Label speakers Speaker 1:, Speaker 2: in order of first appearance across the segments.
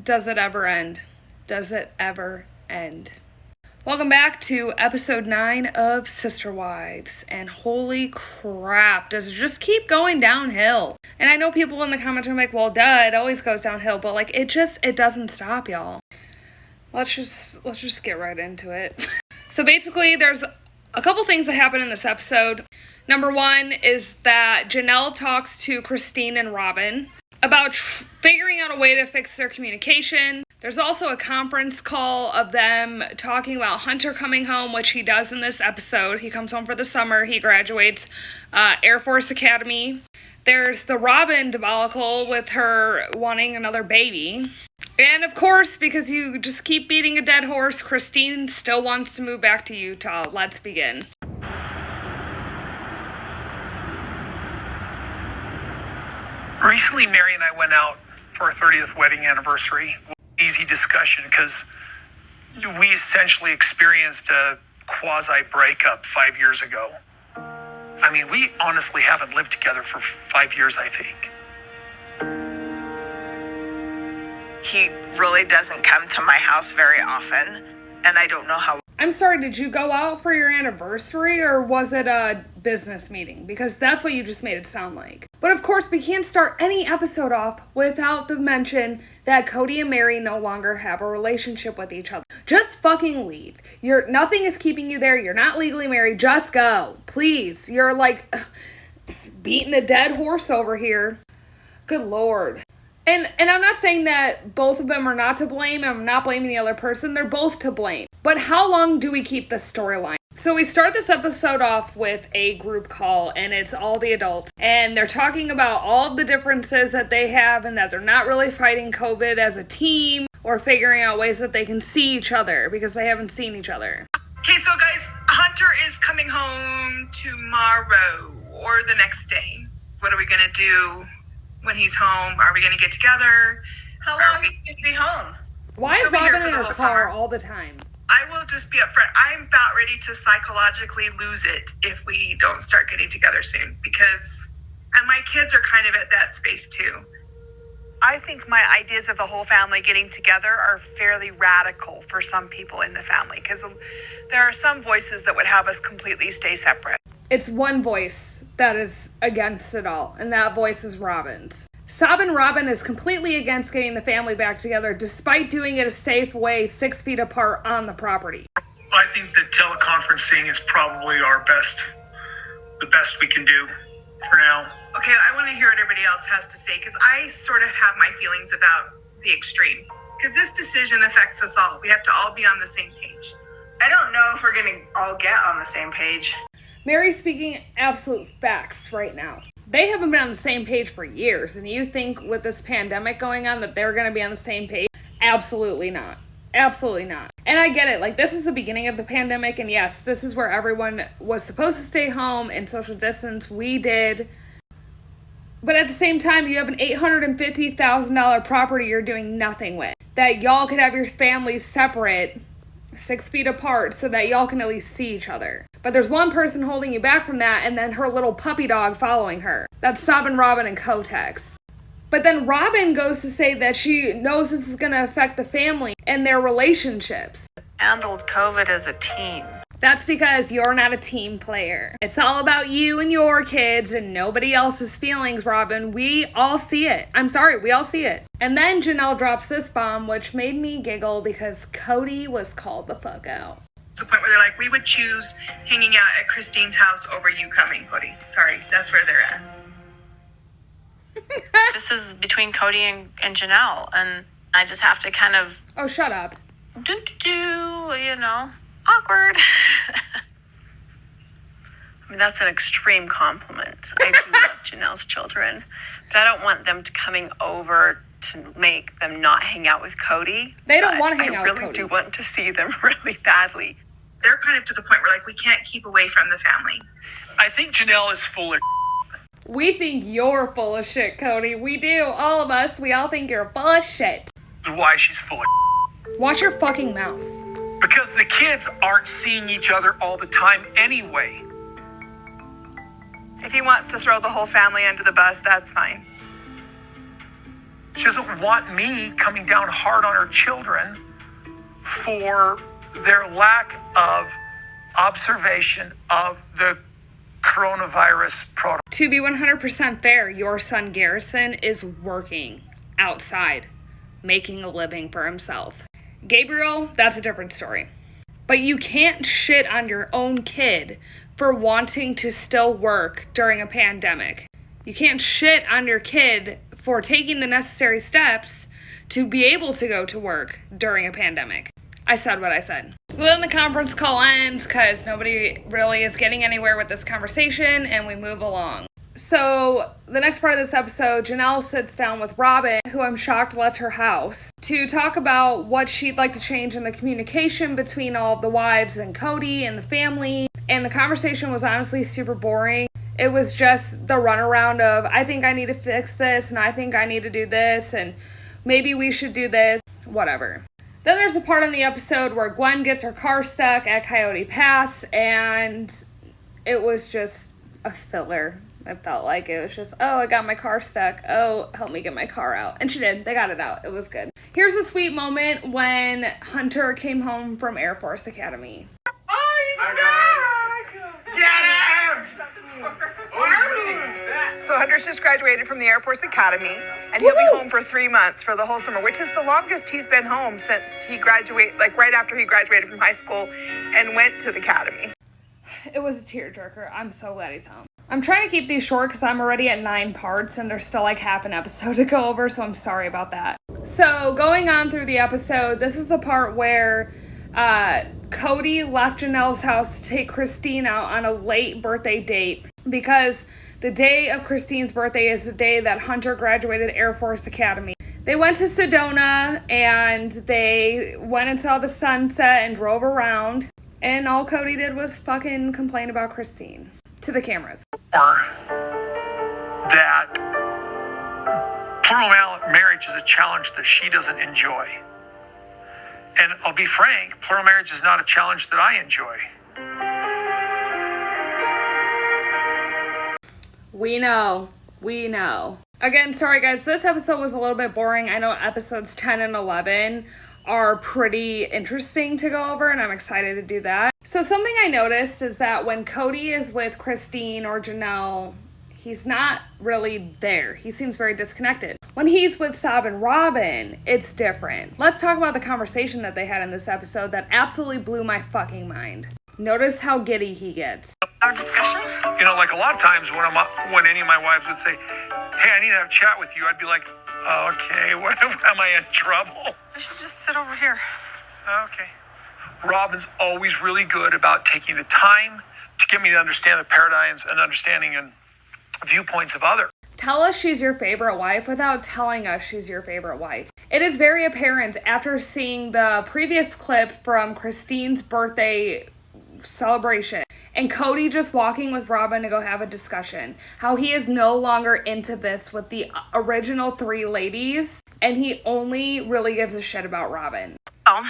Speaker 1: Does it ever end? Does it ever end? Welcome back to episode 9 of Sister Wives. And holy crap, does it just keep going downhill? And I know people in the comments are like, well, duh, it always goes downhill. But like, it doesn't stop, y'all. Let's just get right into it. So basically, there's a couple things that happen in this episode. Number one is that Janelle talks to Christine and Robin about figuring out a way to fix their communication. There's also a conference call of them talking about Hunter coming home, which he does in this episode. He comes home for the summer. He graduates Air Force Academy. There's the Robin debacle with her wanting another baby. And of course, because you just keep beating a dead horse, Christine still wants to move back to Utah. Let's begin.
Speaker 2: Recently, Mary and I went out for our 30th wedding anniversary. Easy discussion because we essentially experienced a quasi-breakup 5 years ago. I mean, we honestly haven't lived together for 5 years, I think.
Speaker 3: He really doesn't come to my house very often, and I don't know how.
Speaker 1: I'm sorry, did you go out for your anniversary or was it a business meeting? Because that's what you just made it sound like. But of course, we can't start any episode off without the mention that Cody and Mary no longer have a relationship with each other. Just fucking leave. Nothing is keeping you there. You're not legally married. Just go. Please. You're like beating a dead horse over here. Good Lord. And I'm not saying that both of them are not to blame. I'm not blaming the other person. They're both to blame. But how long do we keep this storyline? So we start this episode off with a group call, and it's all the adults. And they're talking about all of the differences that they have and that they're not really fighting COVID as a team or figuring out ways that they can see each other because they haven't seen each other.
Speaker 3: Okay, so guys, Hunter is coming home tomorrow or the next day. What are we going to do when he's home? Are we going to get together? How long are we going to be home?
Speaker 1: Why is Robin in her car all the time?
Speaker 3: I will just be upfront. I'm about ready to psychologically lose it if we don't start getting together soon and my kids are kind of at that space too. I think my ideas of the whole family getting together are fairly radical for some people in the family because there are some voices that would have us completely stay separate.
Speaker 1: It's one voice that is against it all, and that voice is Robin's. Sob and Robin is completely against getting the family back together, despite doing it a safe way 6 feet apart on the property.
Speaker 2: I think that teleconferencing is probably the best we can do for now.
Speaker 3: Okay, I want to hear what everybody else has to say because I sort of have my feelings about the extreme. Because this decision affects us all. We have to all be on the same page. I don't know if we're going to all get on the same page.
Speaker 1: Mary's speaking absolute facts right now. They haven't been on the same page for years, and you think with this pandemic going on that they're going to be on the same page? Absolutely not. Absolutely not. And I get it, like this is the beginning of the pandemic, and yes, this is where everyone was supposed to stay home and social distance. We did. But at the same time, you have an $850,000 property you're doing nothing with. That y'all could have your families separate 6 feet apart so that y'all can at least see each other. But there's one person holding you back from that and then her little puppy dog following her. That's Sob and Robin and Kotex. But then Robin goes to say that she knows this is going to affect the family and their relationships.
Speaker 3: Handled COVID as a team.
Speaker 1: That's because you're not a team player. It's all about you and your kids and nobody else's feelings, Robin. We all see it. I'm sorry, we all see it. And then Janelle drops this bomb, which made me giggle because Cody was called the fuck out.
Speaker 3: The point where they're like, we would choose hanging out at Christine's house over you coming, Cody. Sorry, that's where they're at.
Speaker 4: This is between Cody and Janelle, and I just have to kind of...
Speaker 1: Oh, shut up.
Speaker 4: Awkward.
Speaker 5: I mean, that's an extreme compliment. I do love Janelle's children, but I don't want them coming over to make them not hang out with Cody.
Speaker 1: They don't want to hang out with Cody.
Speaker 5: I really do want to see them really badly.
Speaker 3: They're kind of to the point where, like, we can't keep away from the family.
Speaker 2: I think Janelle is full of
Speaker 1: We think you're full of shit, Cody. We do. All of us. We all think you're full of shit.
Speaker 2: That's why she's full of
Speaker 1: Watch your fucking mouth.
Speaker 2: Because the kids aren't seeing each other all the time anyway.
Speaker 3: If he wants to throw the whole family under the bus, that's fine.
Speaker 2: She doesn't want me coming down hard on her children for their lack of observation of the coronavirus protocol.
Speaker 1: To be 100% fair, your son Garrison is working outside, making a living for himself. Gabriel, that's a different story. But you can't shit on your own kid for wanting to still work during a pandemic. You can't shit on your kid for taking the necessary steps to be able to go to work during a pandemic. I said what I said. So then the conference call ends because nobody really is getting anywhere with this conversation, and we move along. So the next part of this episode, Janelle sits down with Robin, who I'm shocked left her house, to talk about what she'd like to change in the communication between all of the wives and Cody and the family. And the conversation was honestly super boring. It was just the runaround of, I think I need to fix this, and I think I need to do this, and maybe we should do this, whatever. Then there's a part in the episode where Gwen gets her car stuck at Coyote Pass, and it was just a filler. I felt like it was just, oh, I got my car stuck. Oh, help me get my car out. And she did. They got it out. It was good. Here's a sweet moment when Hunter came home from Air Force Academy.
Speaker 6: Hi, guys. Get him!
Speaker 3: So Hunter's just graduated from the Air Force Academy, and he'll be home for 3 months for the whole summer, which is the longest he's been home since he graduated, like right after he graduated from high school and went to the academy.
Speaker 1: It was a tearjerker. I'm so glad he's home. I'm trying to keep these short because I'm already at 9 parts and there's still like half an episode to go over, so I'm sorry about that. So going on through the episode, this is the part where Cody left Janelle's house to take Christine out on a late birthday date because the day of Christine's birthday is the day that Hunter graduated Air Force Academy. They went to Sedona and they went and saw the sunset and drove around, and all Cody did was fucking complain about Christine to the cameras.
Speaker 2: Or that plural marriage is a challenge that she doesn't enjoy. And I'll be frank, plural marriage is not a challenge that I enjoy.
Speaker 1: We know. Again, sorry guys, this episode was a little bit boring. I know episodes 10 and 11 are pretty interesting to go over, and I'm excited to do that. So something I noticed is that when Cody is with Christine or Janelle, he's not really there. He seems very disconnected. When he's with Sab and Robin, it's different. Let's talk about the conversation that they had in this episode that absolutely blew my fucking mind. Notice how giddy he gets.
Speaker 5: Our discussion?
Speaker 2: You know, like a lot of times when any of my wives would say, hey, I need to have a chat with you, I'd be like, okay, what am I in trouble?
Speaker 5: We should just sit over here.
Speaker 2: Okay. Robin's always really good about taking the time to get me to understand the paradigms and understanding and viewpoints of others.
Speaker 1: Tell us she's your favorite wife without telling us she's your favorite wife. It is very apparent after seeing the previous clip from Christine's birthday celebration and Cody just walking with Robin to go have a discussion, how he is no longer into this with the original 3 ladies, and he only really gives a shit about Robin.
Speaker 5: Oh.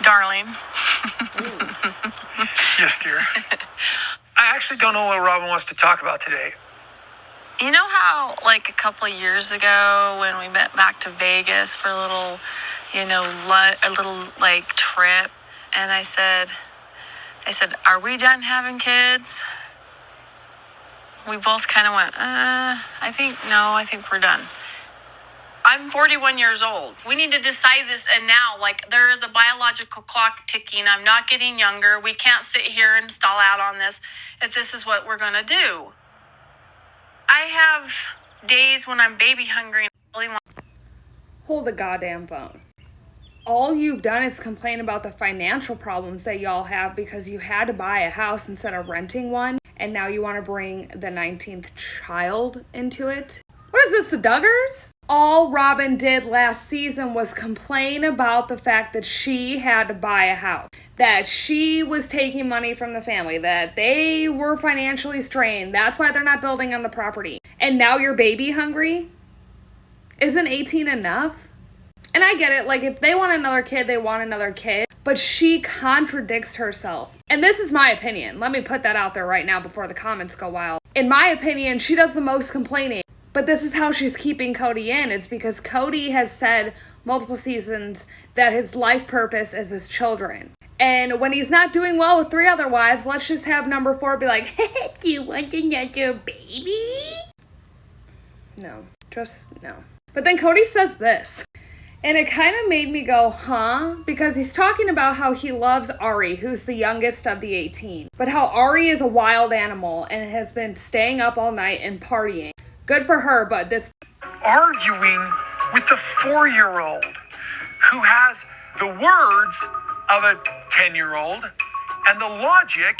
Speaker 5: Darling.
Speaker 2: Yes, dear. I actually don't know what Robin wants to talk about today.
Speaker 4: You know how, like, a couple of years ago when we went back to Vegas for a little, like, trip, and I said, are we done having kids? We both kind of went, I think we're done. I'm 41 years old. We need to decide this, and now, like, there is a biological clock ticking. I'm not getting younger. We can't sit here and stall out on this if this is what we're going to do. I have days when I'm baby hungry and I really want.
Speaker 1: Hold the goddamn phone. All you've done is complain about the financial problems that y'all have because you had to buy a house instead of renting one, and now you want to bring the 19th child into it. What is this, the Duggars? All Robin did last season was complain about the fact that she had to buy a house, that she was taking money from the family, that they were financially strained. That's why they're not building on the property. And now you're baby hungry? Isn't 18 enough? And I get it, like, if they want another kid, they want another kid. But she contradicts herself. And this is my opinion. Let me put that out there right now before the comments go wild. In my opinion, she does the most complaining. But this is how she's keeping Cody in. It's because Cody has said multiple seasons that his life purpose is his children. And when he's not doing well with 3 other wives, let's just have number 4 be like, hey, do you want another baby? No, just no. But then Cody says this. And it kind of made me go, huh? Because he's talking about how he loves Ari, who's the youngest of the 18. But how Ari is a wild animal and has been staying up all night and partying. Good for her, but this...
Speaker 2: Arguing with the 4-year-old who has the words of a 10-year-old and the logic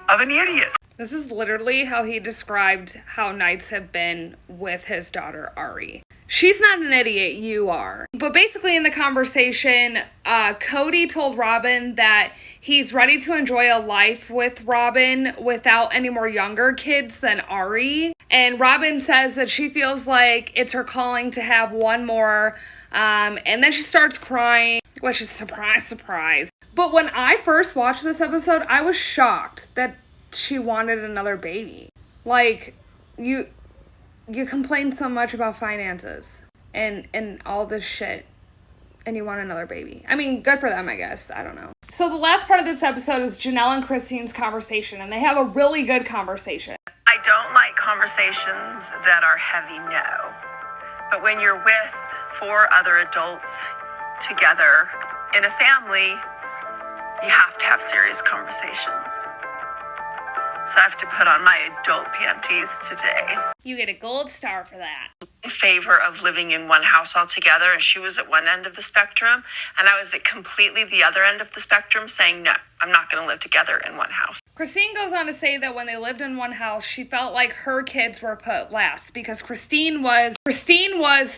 Speaker 2: of an idiot.
Speaker 1: This is literally how he described how nights have been with his daughter, Ari. She's not an idiot, you are. But basically in the conversation, Cody told Robin that he's ready to enjoy a life with Robin without any more younger kids than Ari. And Robin says that she feels like it's her calling to have one more. And then she starts crying, which is surprise. But when I first watched this episode, I was shocked that she wanted another baby. Like, you complain so much about finances and all this shit, and you want another baby. I mean, good for them, I guess. I don't know. So the last part of this episode is Janelle and Christine's conversation, and they have a really good conversation.
Speaker 5: I don't like conversations that are heavy, no. But when you're with 4 other adults together in a family, you have to have serious conversations. So I have to put on my adult panties today.
Speaker 1: You get a gold star for that.
Speaker 5: In favor of living in one house altogether, and she was at one end of the spectrum, and I was at completely the other end of the spectrum saying, no, I'm not going to live together in one house.
Speaker 1: Christine goes on to say that when they lived in one house, she felt like her kids were put last because Christine was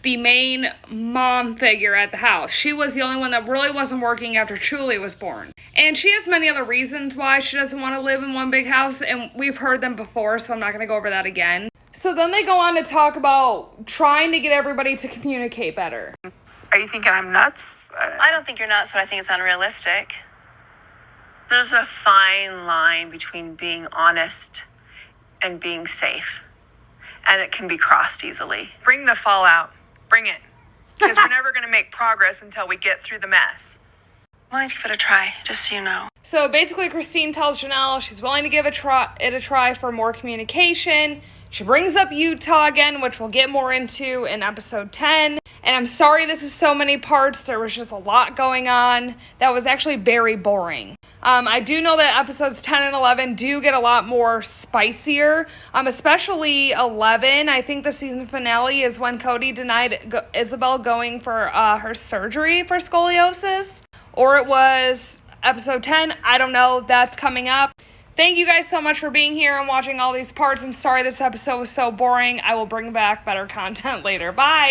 Speaker 1: the main mom figure at the house. She was the only one that really wasn't working after Julie was born. And she has many other reasons why she doesn't want to live in one big house, and we've heard them before, so I'm not going to go over that again. So then they go on to talk about trying to get everybody to communicate better.
Speaker 3: Are you thinking I'm nuts?
Speaker 5: I don't think you're nuts, but I think it's unrealistic. There's a fine line between being honest and being safe, and it can be crossed easily.
Speaker 3: Bring the fallout. Bring it. Because we're never going to make progress until we get through the mess.
Speaker 5: I'm willing to give it a try, just so you know.
Speaker 1: So basically Christine tells Janelle she's willing to give it a try for more communication. She brings up Utah again, which we'll get more into in episode 10. And I'm sorry this is so many parts. There was just a lot going on that was actually very boring. I do know that episodes 10 and 11 do get a lot more spicier, especially 11. I think the season finale is when Cody denied Isabel going for her surgery for scoliosis. Or it was episode 10. I don't know. That's coming up. Thank you guys so much for being here and watching all these parts. I'm sorry this episode was so boring. I will bring back better content later. Bye.